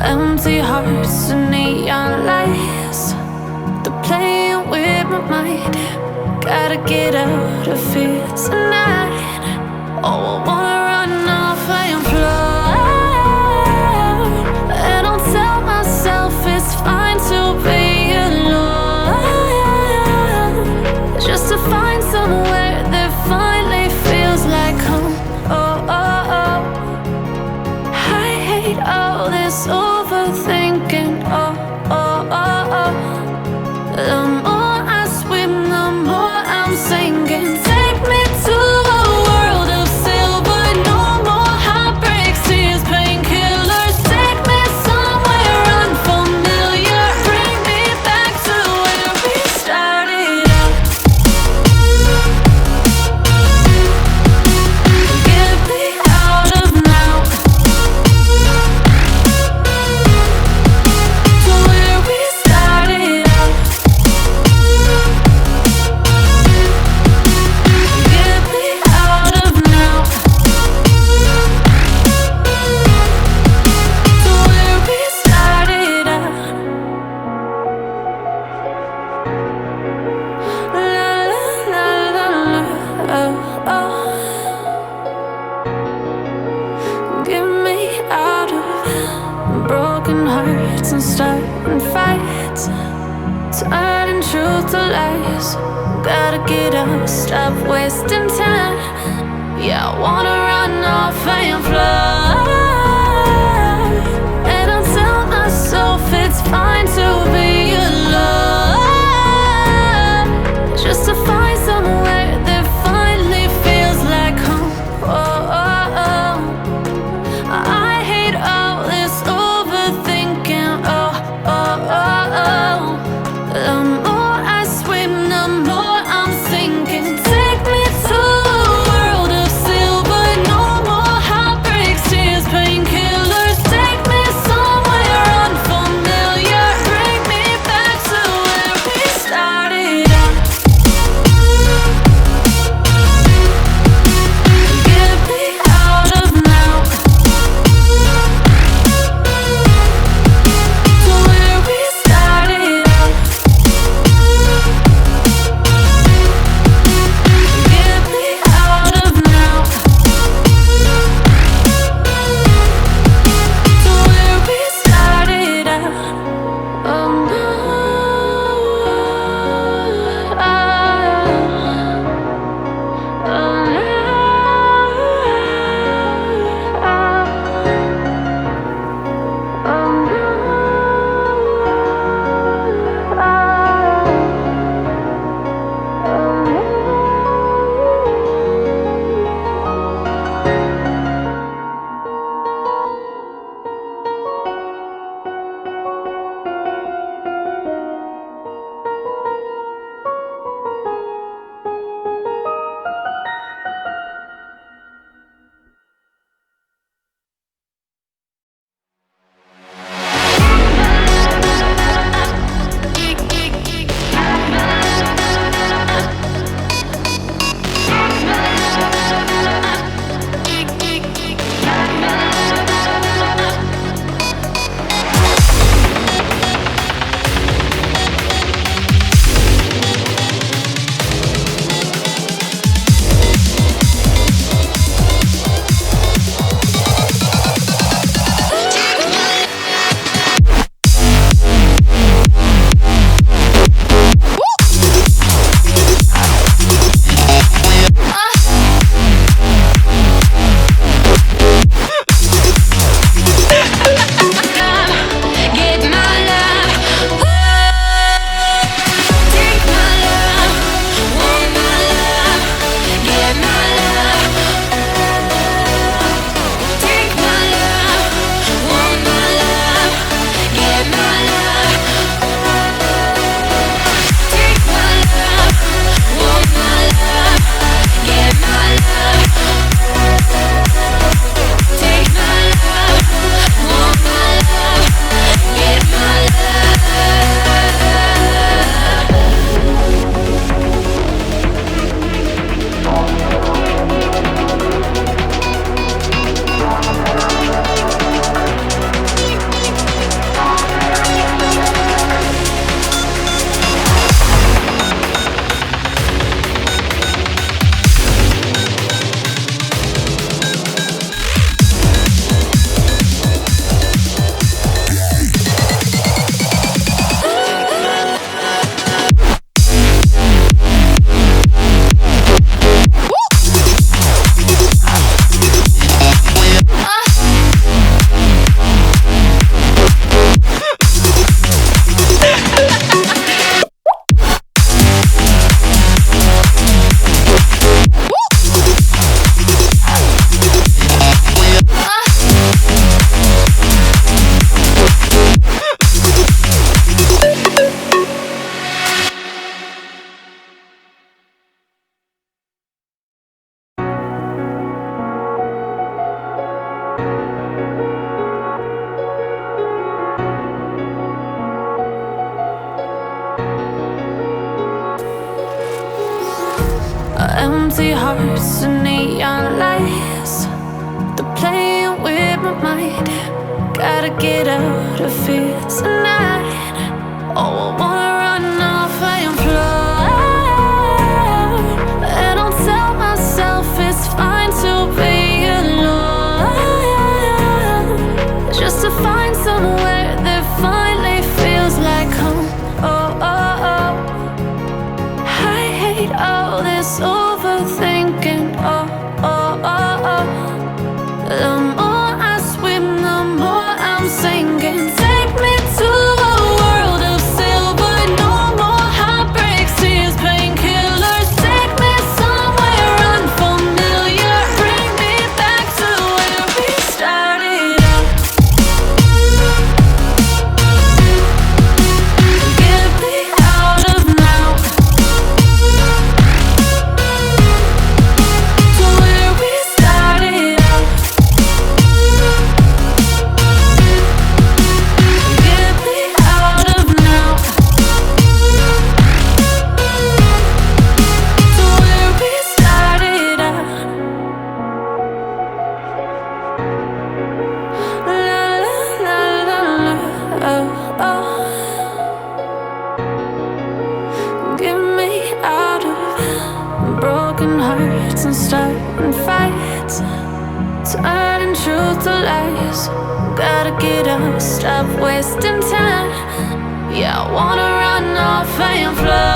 Empty hearts and neon lights, they're playing with my mind. Gotta get out of here tonight. Oh, I wanna run off and fly. And I'll tell myself it's fine to be alone, just to find somewhere that finally feels like home. Oh, oh, oh. I hate all this overthinking. Oh, oh, oh, oh. The more I swim, the more I'm sinking. Take me to a world of silver. No more heartbreaks, tears, painkillers. Take me somewhere unfamiliar. Bring me back to where we started out. Get me out of now, to where we started out. Get me out of now, to where we started out. La la la la la, oh, oh. Get me out of broken hearts and starting fights, turning truth to lies. Gotta get up, stop wasting time. Yeah, I wanna run off and fly. And I'll tell myself it's fine to be alone, just to find somewhere that finally feels like home. Oh, oh, oh. I hate all this overthinking. Oh, oh, oh, oh. The more I swim, the more I'm sinking. Take me to a world of silver. No more heartbreaks, tears, Empty hearts and neon lights, they're playing with my mind. Gotta get out of here tonight. Oh, I wanna run off and fly, and I'll tell myself it's fine to be alone, just to find somewhere that finally feels like home. Oh, oh, oh. I hate all this overthinking. Oh, oh, oh, oh. The more I swim, the more I'm sinking. Take me to a world of silver. No more heartbreaks, tears, painkillers. Take me somewhere unfamiliar. Bring me back to where we started out. Get me out of now, to where we started out. Get me out of now, to where we started out. La la la la la, oh, oh. Get me out of broken hearts and starting fights, turning truth to lies. Gotta get up, stop wasting time. Yeah, I wanna run off and fly.